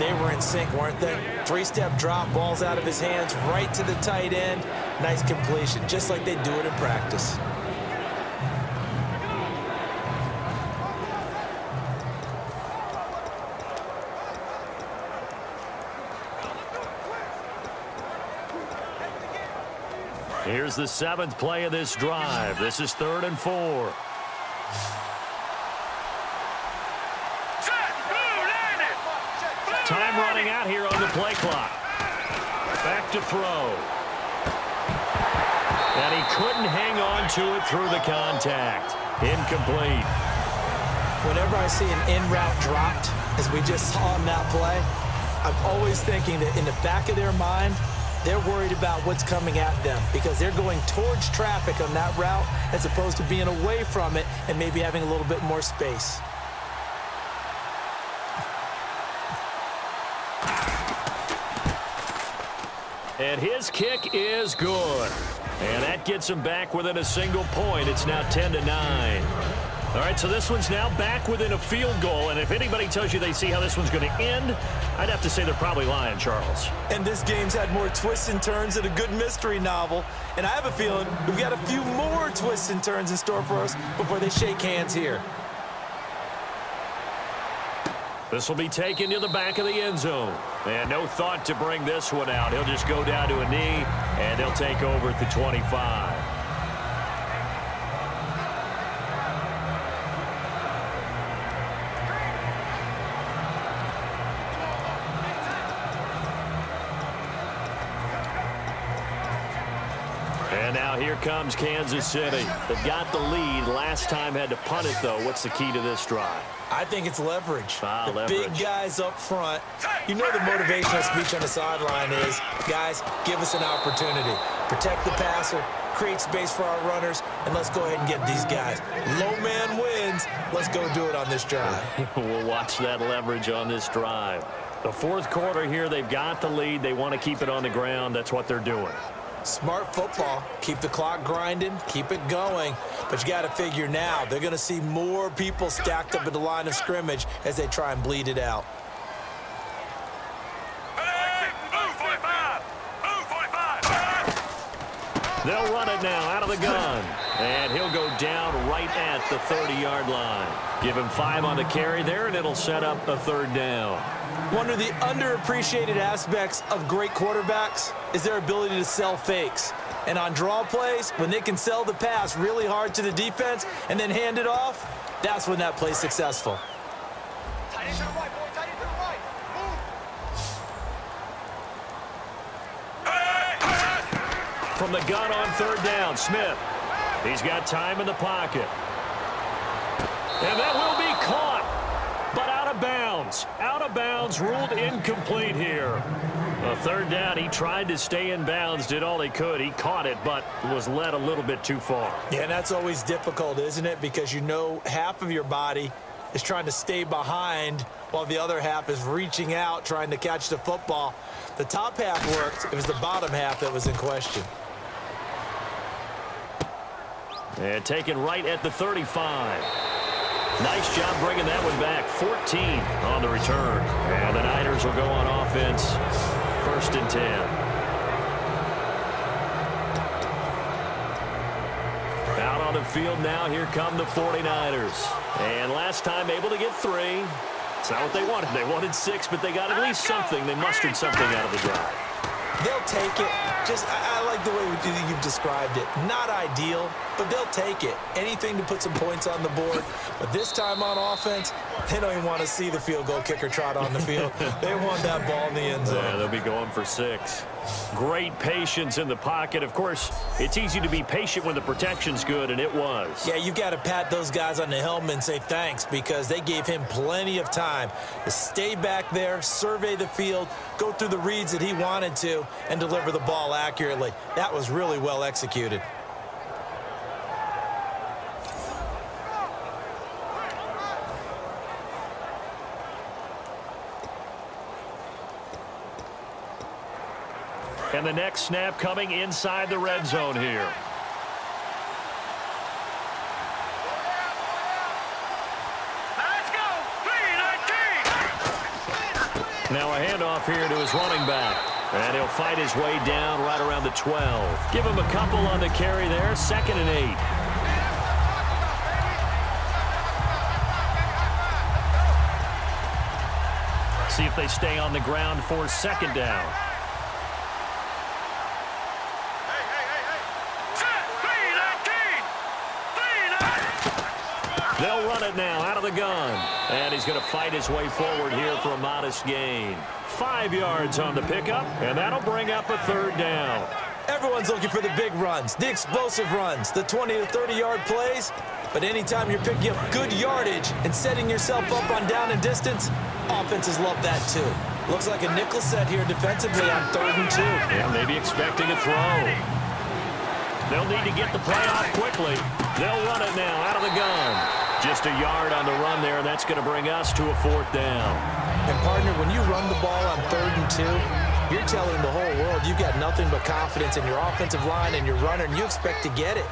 They were in sync, weren't they? Three-step drop, balls out of his hands, right to the tight end. Nice completion, just like they do it in practice. Here's the 7th play of this drive. This is 3rd and 4. Time running out here on the play clock. Back to throw. And he couldn't hang on to it through the contact. Incomplete. Whenever I see an in-route dropped, as we just saw on that play, I'm always thinking that in the back of their mind, they're worried about what's coming at them because they're going towards traffic on that route as opposed to being away from it and maybe having a little bit more space. And his kick is good. And that gets him back within a single point. It's now 10-9. All right, so this one's now back within a field goal. And if anybody tells you they see how this one's going to end, I'd have to say they're probably lying, Charles. And this game's had more twists and turns than a good mystery novel. And I have a feeling we've got a few more twists and turns in store for us before they shake hands here. This will be taken to the back of the end zone. And no thought to bring this one out. He'll just go down to a knee, and they'll take over at the 25. And now here comes Kansas City. They've got the lead. Last time had to punt it, though. What's the key to this drive? I think it's leverage. Leverage. Big guys up front. You know the motivational speech on the sideline is, guys, give us an opportunity. Protect the passer, create space for our runners, and let's go ahead and get these guys. Low man wins. Let's go do it on this drive. We'll watch that leverage on this drive. The 4th quarter here, they've got the lead. They want to keep it on the ground. That's what they're doing. Smart football. Keep the clock grinding. Keep it going. But you got to figure now they're going to see more people stacked up at the line of scrimmage as they try and bleed it out. They'll run it now out of the gun. And he'll go down right at the 30-yard line. Give him 5 on the carry there, and it'll set up a 3rd down. One of the underappreciated aspects of great quarterbacks is their ability to sell fakes. And on draw plays, when they can sell the pass really hard to the defense and then hand it off, that's when that play's successful. From the gun on 3rd down, Smith. He's got time in the pocket. And that will be caught. But out of bounds. Out of bounds, ruled incomplete here. A 3rd down, he tried to stay in bounds, did all he could. He caught it, but was led a little bit too far. Yeah, and that's always difficult, isn't it? Because you know half of your body is trying to stay behind while the other half is reaching out, trying to catch the football. The top half worked. It was the bottom half that was in question. And taken right at the 35. Nice job bringing that one back. 14 on the return. And the Niners will go on offense. 1st and 10. Out on the field now. Here come the 49ers. And last time able to get 3. It's not what they wanted. They wanted 6, but they got at least something. They mustered something out of the drive. They'll take it. I like the way you've described it. Not ideal, but they'll take it. Anything to put some points on the board. But this time on offense, they don't even want to see the field goal kicker trot on the field. They want that ball in the end zone. Yeah, they'll be going for 6. Great patience in the pocket. Of course, it's easy to be patient when the protection's good, and it was. Yeah, you've got to pat those guys on the helmet and say thanks because they gave him plenty of time to stay back there, survey the field, go through the reads that he wanted to, and deliver the ball accurately. That was really well executed. And the next snap coming inside the red zone here. Now a handoff here to his running back. And he'll fight his way down right around the 12. Give him a couple on the carry there. 2nd and 8. See if they stay on the ground for 2nd down. They'll run it now out of the gun. And he's going to fight his way forward here for a modest gain. 5 yards on the pickup, and that'll bring up a 3rd down. Everyone's looking for the big runs, the explosive runs, the 20 to 30-yard plays. But anytime you're picking up good yardage and setting yourself up on down and distance, offenses love that too. Looks like a nickel set here defensively on 3rd and 2. Yeah, maybe expecting a throw. They'll need to get the play off quickly. They'll run it now out of the gun. Just a yard on the run there, and that's going to bring us to a 4th down. And, partner, when you run the ball on 3rd and 2, you're telling the whole world you've got nothing but confidence in your offensive line and your runner, and you expect to get it.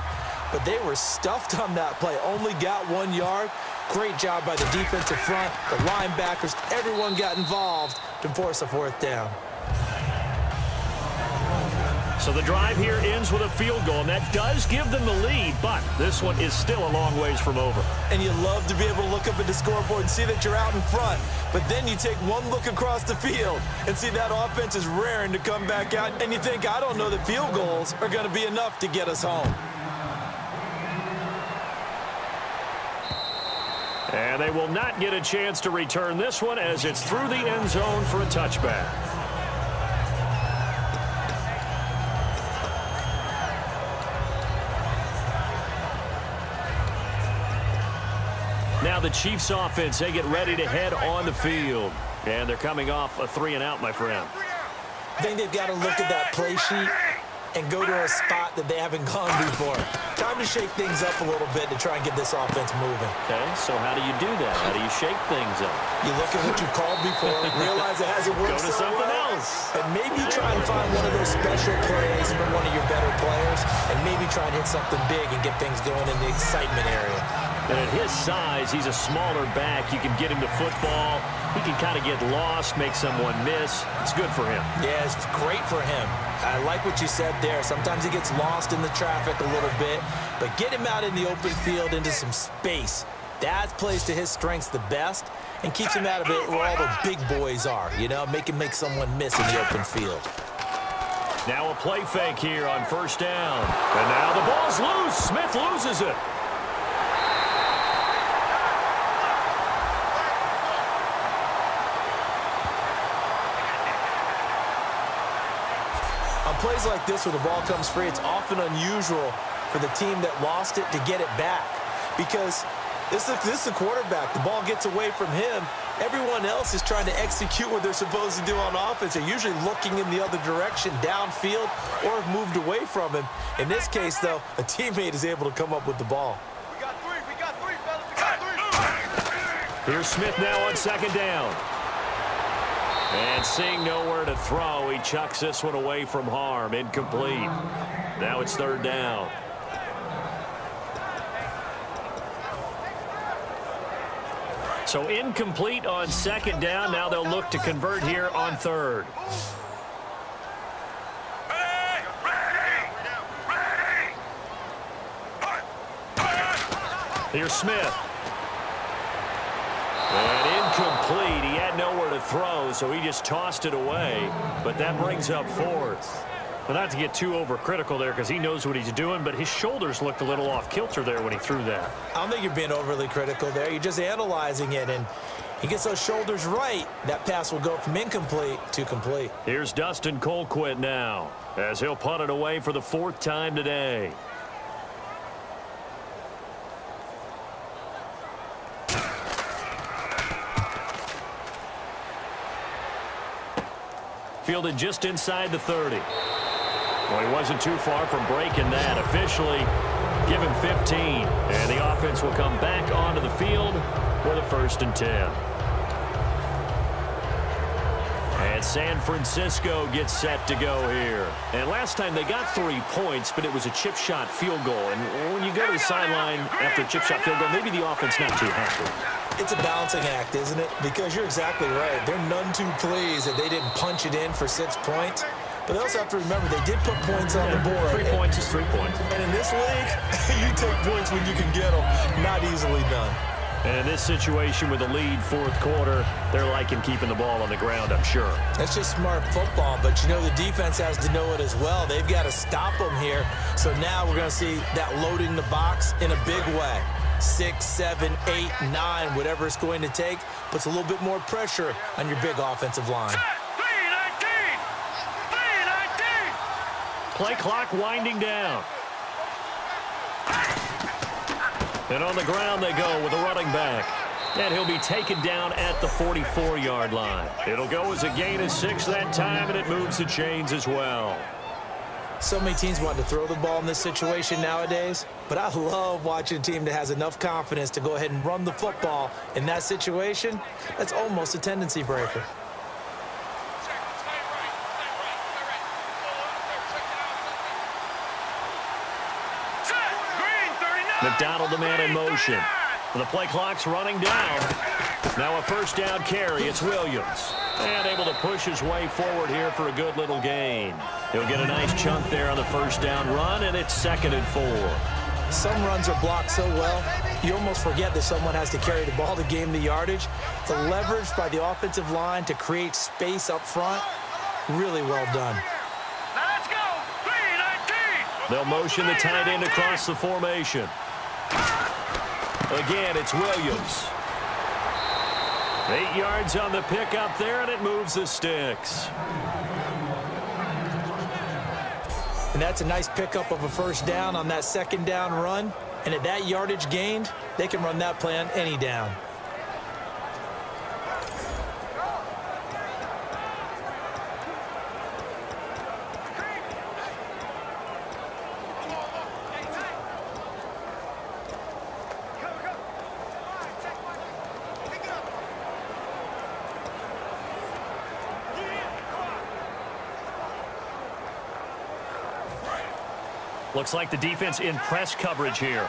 But they were stuffed on that play, only got 1 yard. Great job by the defensive front, the linebackers, everyone got involved to force a 4th down. So the drive here ends with a field goal, and that does give them the lead, but this one is still a long ways from over. And you love to be able to look up at the scoreboard and see that you're out in front. But then you take one look across the field and see that offense is raring to come back out, and you think, I don't know that field goals are going to be enough to get us home. And they will not get a chance to return this one as it's through the end zone for a touchback. Now the Chiefs offense, they get ready to head on the field. And they're coming off a 3-and-out, my friend. I think they've got to look at that play sheet and go to a spot that they haven't gone before. Time to shake things up a little bit to try and get this offense moving. Okay, so how do you do that? How do you shake things up? You look at what you called before, realize it hasn't worked Go to so something well, else. and maybe try and find one of those special plays from one of your better players, and maybe try and hit something big and get things going in the excitement area. And at his size, he's a smaller back. You can get him to football. He can kind of get lost, make someone miss. It's good for him. Yeah, it's great for him. I like what you said there. Sometimes he gets lost in the traffic a little bit, but get him out in the open field into some space. That plays to his strengths the best and keeps him out of it where all the big boys are, you know, make him make someone miss in the open field. Now a play fake here on 1st down. And now the ball's loose. Smith loses it. On plays like this where the ball comes free, it's often unusual for the team that lost it to get it back because this is the quarterback. The ball gets away from him. Everyone else is trying to execute what they're supposed to do on offense. They're usually looking in the other direction, downfield, or have moved away from him. In this case, though, a teammate is able to come up with the ball. We got three, fellas. We got 3. Here's Smith now on 2nd down. And seeing nowhere to throw, he chucks this one away from harm. Incomplete. Now it's 3rd down. So incomplete on 2nd down. Now they'll look to convert here on 3rd. Here's Smith. And incomplete. He had nowhere to throw, so he just tossed it away. But that brings up 4th. Well, not to get too overcritical there because he knows what he's doing, but his shoulders looked a little off kilter there when he threw that. I don't think you're being overly critical there. You're just analyzing it, and he gets those shoulders right. That pass will go from incomplete to complete. Here's Dustin Colquitt now as he'll punt it away for the 4th time today. Fielded just inside the 30. Well, he wasn't too far from breaking that. Officially, give him 15. And the offense will come back onto the field with a 1st and 10. And San Francisco gets set to go here. And last time they got 3 points, but it was a chip shot field goal. And when you go to the sideline after a chip shot field goal, maybe the offense not too happy. It's a balancing act, isn't it? Because you're exactly right. They're none too pleased that they didn't punch it in for 6 points. But they also have to remember they did put points on the board. 3 points is 3 points. And in this league, you take points when you can get them. Not easily done. And in this situation with the lead fourth quarter, they're liking keeping the ball on the ground, I'm sure. That's just smart football, but you know the defense has to know it as well. They've got to stop them here. So now we're going to see that loading the box in a big way. 6, 7, 8, 9, whatever it's going to take, puts a little bit more pressure on your big offensive line. Play clock winding down. And on the ground they go with a running back. And he'll be taken down at the 44-yard line. It'll go as a gain of 6 that time, and it moves the chains as well. So many teams want to throw the ball in this situation nowadays, but I love watching a team that has enough confidence to go ahead and run the football in that situation. That's almost a tendency breaker. McDonald, the man in motion. The play clock's running down. Now a first down carry. It's Williams. And able to push his way forward here for a good little gain. He'll get a nice chunk there on the first down run, and it's 2nd and 4. Some runs are blocked so well, you almost forget that someone has to carry the ball to gain the yardage. The leverage by the offensive line to create space up front, really well done. Now let's go. 3-19. They'll motion the tight end across the formation. Again, it's Williams. 8 yards on the pickup there, and it moves the sticks. And that's a nice pickup of a first down on that 2nd down run. And at that yardage gained, they can run that play on any down. Looks like the defense in press coverage here.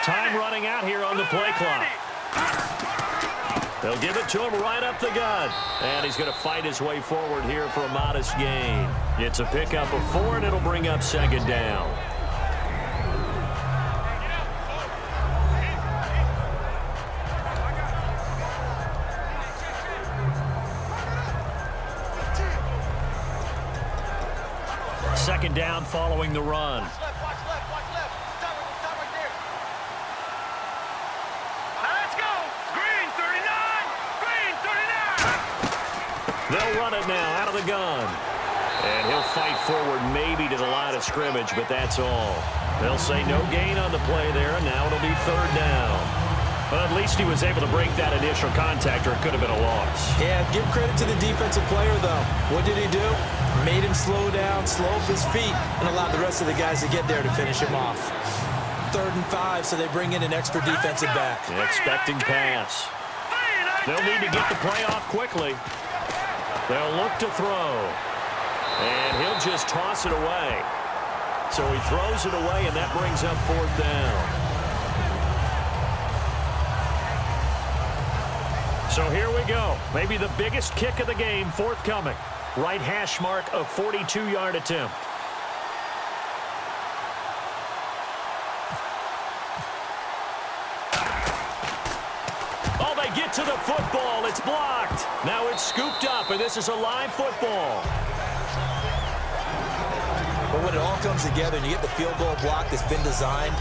Time running out here on the play clock. They'll give it to him right up the gut. And he's going to fight his way forward here for a modest gain. It's a pickup of 4, and it'll bring up 2nd down. Second down following the run. Watch left. Stop right there. Now let's go. Green 39. Green 39. They'll run it now out of the gun. And he'll fight forward maybe to the line of scrimmage, but that's all. They'll say no gain on the play there, and now it'll be 3rd down. But at least he was able to break that initial contact, or it could have been a loss. Yeah, give credit to the defensive player, though. What did he do? Made him slow down, slow up his feet, and allowed the rest of the guys to get there to finish him off. 3rd and 5, so they bring in an extra defensive back. Expecting pass. They'll need to get the play off quickly. They'll look to throw. And he'll just toss it away. So he throws it away, and that brings up 4th down. So here we go. Maybe the biggest kick of the game forthcoming. Right hash mark, a 42-yard attempt. Oh, they get to the football. It's blocked. Now it's scooped up, and this is a live football. But when it all comes together and you get the field goal block that's been designed,